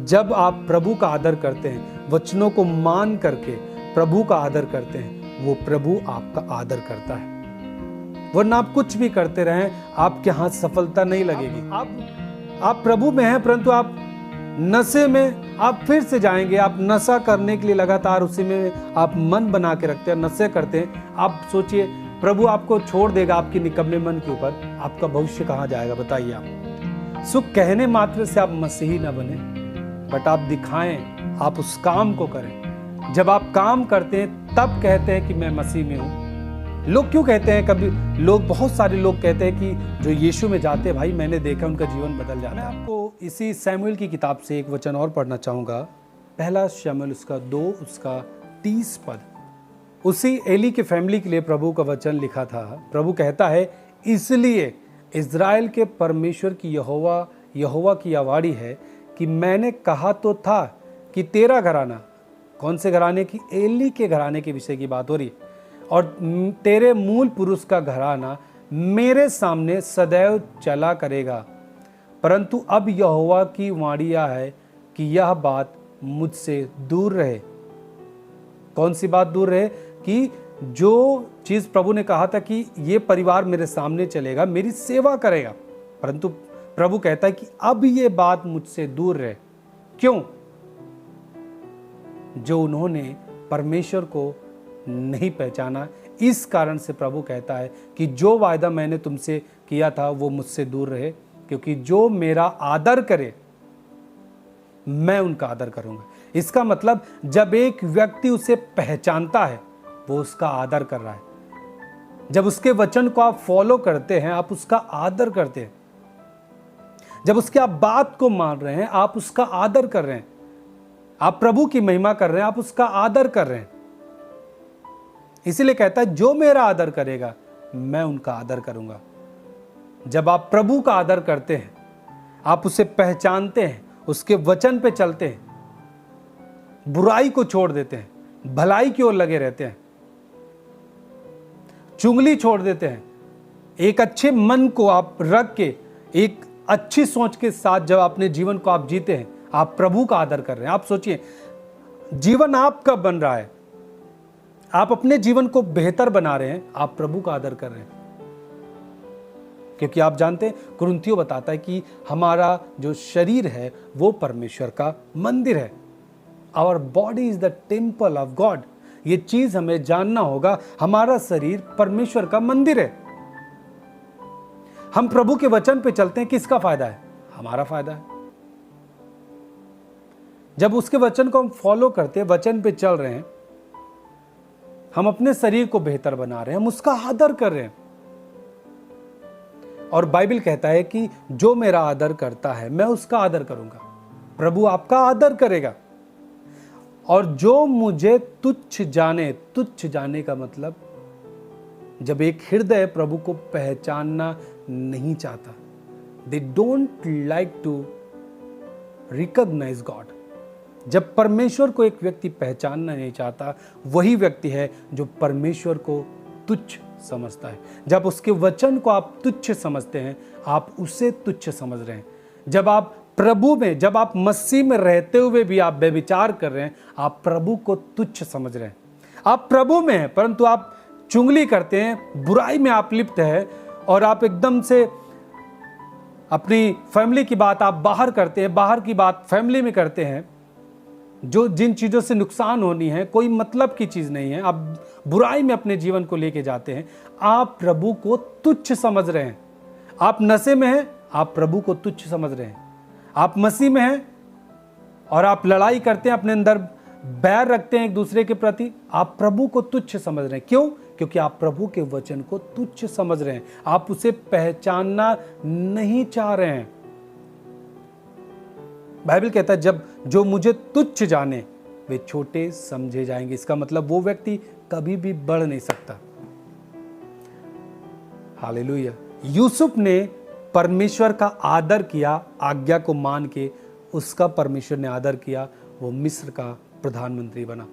जब आप प्रभु का आदर करते हैं, वचनों को मान करके प्रभु का आदर करते हैं, वो प्रभु आपका आदर करता है। वरना आप कुछ भी करते रहें, आपके हाथ सफलता नहीं लगेगी। आप प्रभु में हैं, परंतु आप नशे में आप फिर से जाएंगे। आप नशा करने के लिए लगातार उसी में आप मन बना के रखते हैं, नशे करते हैं। आप सोचिए, प्रभु आपको छोड़ देगा आपकी निकम्मे मन के ऊपर, आपका भविष्य कहाँ जाएगा बताइए आप। सो कहने मात्र से आप मसीही ना बने, बट आप दिखाएं, आप उस काम को करें। जब आप काम करते हैं तब कहते हैं कि मैं मसीह में हूं। लोग क्यों कहते हैं, कभी लोग, बहुत सारे लोग कहते हैं कि जो यीशु में जाते हैं, भाई मैंने देखा उनका जीवन बदल जाता है। मैं आपको इसी शमूएल की किताब से एक वचन और पढ़ना चाहूंगा। पहला शमूएल उसका 2 उसका 30 पद। उसी एली के फैमिली के लिए प्रभु का वचन लिखा था। प्रभु कहता है, इसलिए इज़राइल के परमेश्वर की यहोवा की आवाज़ है कि मैंने कहा तो था कि तेरा घराना, कौन से घराने की? एली के घराने के विषय की बात हो रही है, और तेरे मूल पुरुष का घराना मेरे सामने सदैव चला करेगा। परंतु अब यहोवा की वाणी है कि यह बात मुझसे दूर रहे। कौन सी बात दूर रहे? कि जो चीज प्रभु ने कहा था कि ये परिवार मेरे सामने चलेगा, मेरी सेवा करेगा, परंतु प्रभु कहता है कि अब ये बात मुझसे दूर रहे। क्यों? जो उन्होंने परमेश्वर को नहीं पहचाना। इस कारण से प्रभु कहता है कि जो वायदा मैंने तुमसे किया था वो मुझसे दूर रहे, क्योंकि जो मेरा आदर करे मैं उनका आदर करूंगा। इसका मतलब जब एक व्यक्ति उसे पहचानता है, वो उसका आदर कर रहा है। जब उसके वचन को आप फॉलो करते हैं, आप उसका आदर करते हैं। जब उसके आप बात को मान रहे हैं, आप उसका आदर कर रहे हैं। आप प्रभु की महिमा कर रहे हैं, आप उसका आदर कर रहे हैं। इसीलिए कहता है, जो मेरा आदर करेगा मैं उनका आदर करूंगा। जब आप प्रभु का आदर करते हैं, आप उसे पहचानते हैं, उसके वचन पे चलते हैं, बुराई को छोड़ देते हैं, भलाई की ओर लगे रहते हैं, चुगली छोड़ देते हैं, एक अच्छे मन को आप रख के, एक अच्छी सोच के साथ जब अपने जीवन को आप जीते हैं, आप प्रभु का आदर कर रहे हैं। आप सोचिए, जीवन आपका बन रहा है, आप अपने जीवन को बेहतर बना रहे हैं, आप प्रभु का आदर कर रहे हैं। क्योंकि आप जानते हैं, कुरिन्थियों बताता है कि हमारा जो शरीर है वो परमेश्वर का मंदिर है। Our body is the temple of God. ये चीज हमें जानना होगा, हमारा शरीर परमेश्वर का मंदिर है। हम प्रभु के वचन पे चलते हैं, किसका फायदा है? हमारा फायदा है। जब उसके वचन को हम फॉलो करते हैं, वचन पे चल रहे हैं, हम अपने शरीर को बेहतर बना रहे हैं, हम उसका आदर कर रहे हैं। और बाइबल कहता है कि जो मेरा आदर करता है मैं उसका आदर करूंगा। प्रभु आपका आदर करेगा। और जो मुझे तुच्छ जाने का मतलब, जब एक हृदय प्रभु को पहचानना नहीं चाहता, they don't like to recognise God. जब परमेश्वर को एक व्यक्ति पहचानना नहीं चाहता, वही व्यक्ति है जो परमेश्वर को तुच्छ समझता है। जब उसके वचन को आप तुच्छ समझते हैं, आप उसे तुच्छ समझ रहे हैं। जब आप प्रभु में, जब आप मसीह में रहते हुए भी आप व्यभिचार कर रहे हैं, आप प्रभु को तुच्छ समझ रहे हैं। आप प्रभु में हैं, परंतु आप चुगली करते हैं, बुराई में आप लिप्त हैं, और आप एकदम से अपनी फैमिली की बात आप बाहर करते हैं, बाहर की बात फैमिली में करते हैं। जो जिन चीज़ों से नुकसान होनी है, कोई मतलब की चीज़ नहीं है, आप बुराई में अपने जीवन को लेके जाते हैं। आप प्रभु को तुच्छ समझ रहे हैं। आप नशे में हैं, आप प्रभु को तुच्छ समझ रहे हैं। आप मसीह में हैं और आप लड़ाई करते हैं, अपने अंदर बैर रखते हैं एक दूसरे के प्रति, आप प्रभु को तुच्छ समझ रहे हैं। क्यों? क्योंकि आप प्रभु के वचन को तुच्छ समझ रहे हैं। आप उसे पहचानना नहीं चाह रहे हैं। बाइबल कहता है, जब जो मुझे तुच्छ जाने वे छोटे समझे जाएंगे। इसका मतलब वो व्यक्ति कभी भी बढ़ नहीं सकता। हालेलुया। यूसुफ ने परमेश्वर का आदर किया, आज्ञा को मान के उसका परमेश्वर ने आदर किया। वो मिस्र का प्रधानमंत्री बना।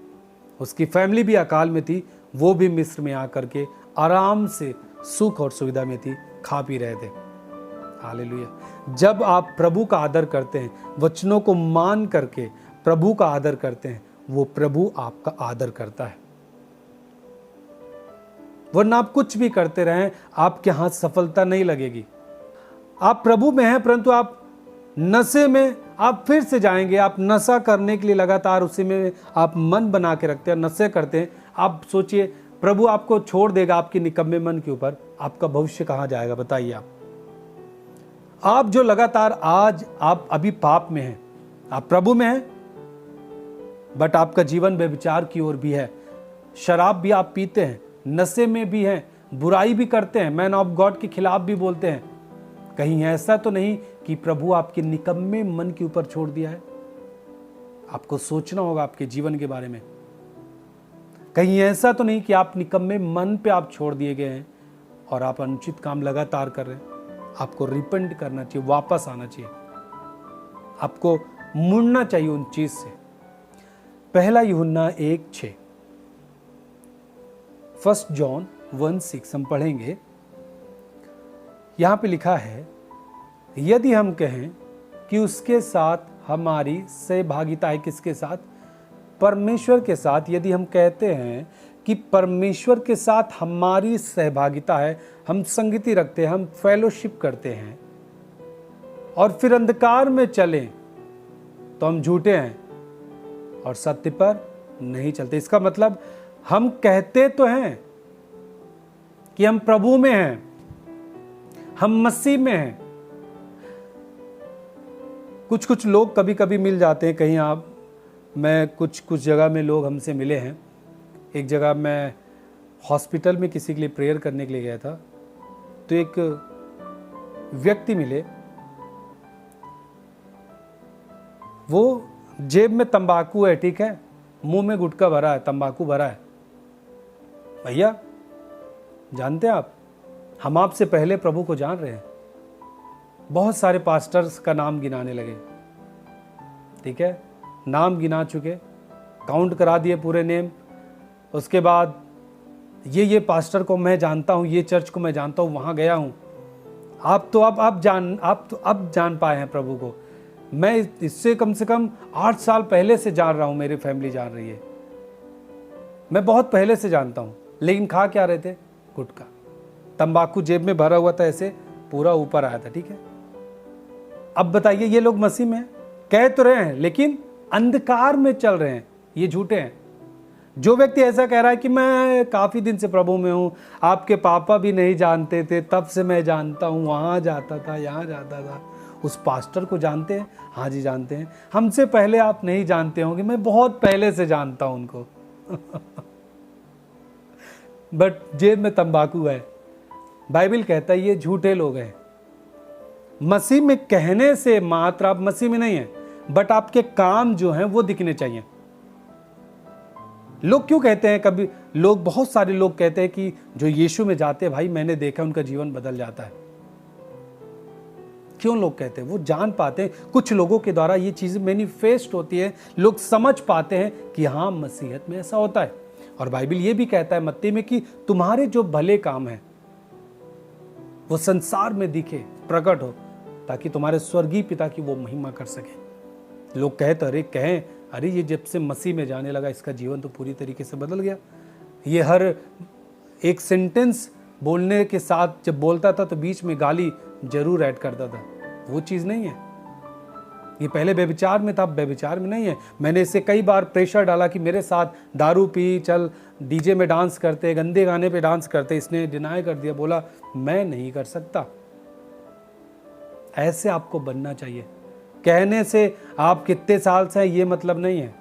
उसकी फैमिली भी अकाल में थी, वो भी मिस्र में आकर के आराम से सुख और सुविधा में थी, खा पी रहे थे। हालेलुया। जब आप प्रभु का आदर करते हैं, वचनों को मान करके प्रभु का आदर करते हैं, वो प्रभु आपका आदर करता है। वरना आप कुछ भी करते रहें, आपके हाथ सफलता नहीं लगेगी। आप प्रभु में हैं, परंतु आप नशे में आप फिर से जाएंगे। आप नशा करने के लिए लगातार उसी में आप मन बना के रखते हैं, नशे करते हैं। आप सोचिए, प्रभु आपको छोड़ देगा आपके निकम्मे मन के ऊपर, आपका भविष्य कहाँ जाएगा बताइए। आप जो लगातार आज आप अभी पाप में हैं, आप प्रभु में हैं, बट आपका जीवन व्यभिचार की ओर भी है, शराब भी आप पीते हैं, नशे में भी हैं, बुराई भी करते हैं, मैन ऑफ गॉड के खिलाफ भी बोलते हैं। कहीं ऐसा तो नहीं कि प्रभु आपके निकम्मे मन के ऊपर छोड़ दिया है? आपको सोचना होगा आपके जीवन के बारे में। कहीं ऐसा तो नहीं कि आप निकम्मे मन पे आप छोड़ दिए गए हैं और आप अनुचित काम लगातार कर रहे हैं? आपको रिपेंट करना चाहिए, वापस आना चाहिए, आपको मुड़ना चाहिए उन चीज से। पहला यूहन्ना 1:6, 1 जॉन 1:6 हम पढ़ेंगे। यहां पे लिखा है, यदि हम कहें कि उसके साथ हमारी सहभागिता है, किसके साथ? परमेश्वर के साथ। यदि हम कहते हैं कि परमेश्वर के साथ हमारी सहभागिता है, हम संगति रखते हैं, हम फेलोशिप करते हैं, और फिर अंधकार में चलें, तो हम झूठे हैं और सत्य पर नहीं चलते। इसका मतलब हम कहते तो हैं कि हम प्रभु में हैं, हम मसीह में हैं। कुछ लोग कभी कभी मिल जाते हैं कहीं, मैं कुछ जगह में लोग हमसे मिले हैं। एक जगह मैं हॉस्पिटल में किसी के लिए प्रेयर करने के लिए गया था, तो एक व्यक्ति मिले, वो जेब में तंबाकू है, ठीक है, मुंह में गुटखा भरा है, तंबाकू भरा है। भैया जानते हैं आप, हम आपसे पहले प्रभु को जान रहे हैं। बहुत सारे पास्टर्स का नाम गिनाने लगे, ठीक है, नाम गिना चुके, काउंट करा दिए पूरे नेम। उसके बाद ये पास्टर को मैं जानता हूँ, ये चर्च को मैं जानता हूँ, वहाँ गया हूँ। आप तो अब जान पाए हैं प्रभु को। मैं इससे कम से कम 8 साल पहले से जान रहा हूँ, मेरी फैमिली जान रही है, मैं बहुत पहले से जानता हूँ। लेकिन खा क्या रहे थे? गुटखा, तंबाकू जेब में भरा हुआ था, ऐसे पूरा ऊपर आया था, ठीक है। अब बताइए, ये लोग मसीह में कह तो रहे हैं लेकिन अंधकार में चल रहे हैं, ये झूठे हैं। जो व्यक्ति ऐसा कह रहा है कि मैं काफी दिन से प्रभु में हूं, आपके पापा भी नहीं जानते थे, तब से मैं जानता हूं, वहां जाता था, यहां जाता था, उस पास्टर को जानते हैं? हाँ जी जानते हैं। हमसे पहले आप नहीं जानते होंगे, मैं बहुत पहले से जानता हूं उनको। बट जेब में तंबाकू है। बाइबल कहता है ये झूठे लोग हैं। मसीह में कहने से मात्र आप मसीह में नहीं है, बट आपके काम जो हैं वो दिखने चाहिए। लोग क्यों कहते हैं, कभी लोग, बहुत सारे लोग कहते हैं कि जो यीशु में जाते हैं, भाई मैंने देखा उनका जीवन बदल जाता है। क्यों लोग कहते हैं? वो जान पाते हैं, कुछ लोगों के द्वारा ये चीजें मैनिफेस्ट होती है, लोग समझ पाते हैं कि हाँ मसीहत में ऐसा होता है। और बाइबल ये भी कहता है मत्ती में कि तुम्हारे जो भले काम हैं वो संसार में दिखे, प्रकट हो, ताकि तुम्हारे स्वर्गीय पिता की वो महिमा कर सके। लोग कहें अरे ये जब से मसीह में जाने लगा, इसका जीवन तो पूरी तरीके से बदल गया। ये हर एक सेंटेंस बोलने के साथ जब बोलता था तो बीच में गाली जरूर ऐड करता था। वो चीज़ नहीं है। ये पहले व्यभिचार में था, अब व्यभिचार में नहीं है। मैंने इसे कई बार प्रेशर डाला कि मेरे साथ दारू पी, चल डीजे में डांस करते, गंदे गाने पे डांस करते। इसने डिनाई कर दिया, बोला मैं नहीं कर सकता। ऐसे आपको बनना चाहिए। कहने से आप कितने साल से हैं ये मतलब नहीं है,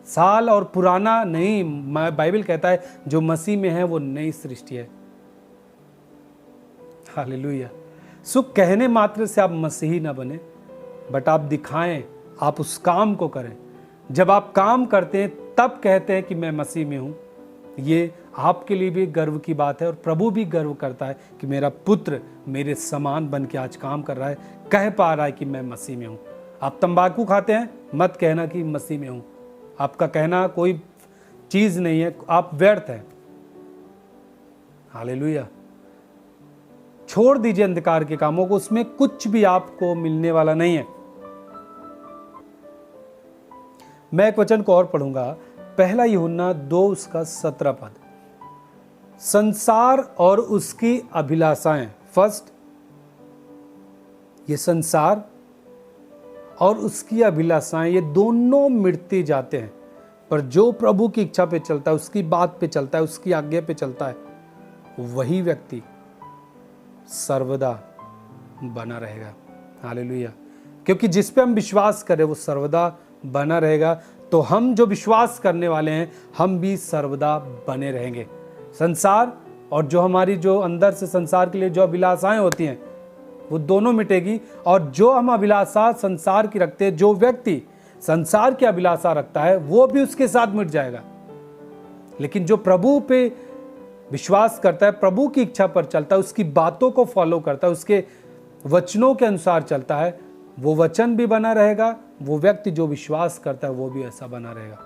साल और पुराना नहीं। बाइबल कहता है जो मसीह में है वो नई सृष्टि है। हालेलुया। सो कहने मात्र से आप मसीही ना बने, बट आप दिखाएं, आप उस काम को करें। जब आप काम करते हैं तब कहते हैं कि मैं मसीह में हूं। ये आपके लिए भी गर्व की बात है और प्रभु भी गर्व करता है कि मेरा पुत्र मेरे समान बन के आज काम कर रहा है, कह पा रहा है कि मैं मसीह में हूं। आप तंबाकू खाते हैं, मत कहना कि मसीह में हूं। आपका कहना कोई चीज नहीं है, आप व्यर्थ हैं। हालेलुया। छोड़ दीजिए अंधकार के कामों को, उसमें कुछ भी आपको मिलने वाला नहीं है। मैं एक वचन को और पढ़ूंगा, पहला यूहन्ना 2:17। संसार और उसकी अभिलाषाएं, फर्स्ट, ये संसार और उसकी अभिलाषाएं ये दोनों मिटती जाते हैं, पर जो प्रभु की इच्छा पे चलता है, उसकी बात पे चलता है, उसकी आज्ञा पे चलता है, वही व्यक्ति सर्वदा बना रहेगा। हालेलुया। क्योंकि जिस पे हम विश्वास करें वो सर्वदा बना रहेगा। तो हम जो विश्वास करने वाले हैं हम भी सर्वदा बने रहेंगे। संसार और जो हमारी जो अंदर से संसार के लिए जो अभिलाषाएं होती हैं वो दोनों मिटेगी, और जो हम अभिलाषा संसार की रखते हैं, जो व्यक्ति संसार की अभिलाषा रखता है वो भी उसके साथ मिट जाएगा। लेकिन जो प्रभु पे विश्वास करता है, प्रभु की इच्छा पर चलता है, उसकी बातों को फॉलो करता है, उसके वचनों के अनुसार चलता है, वो वचन भी बना रहेगा, वो व्यक्ति जो विश्वास करता है वो भी ऐसा बना रहेगा।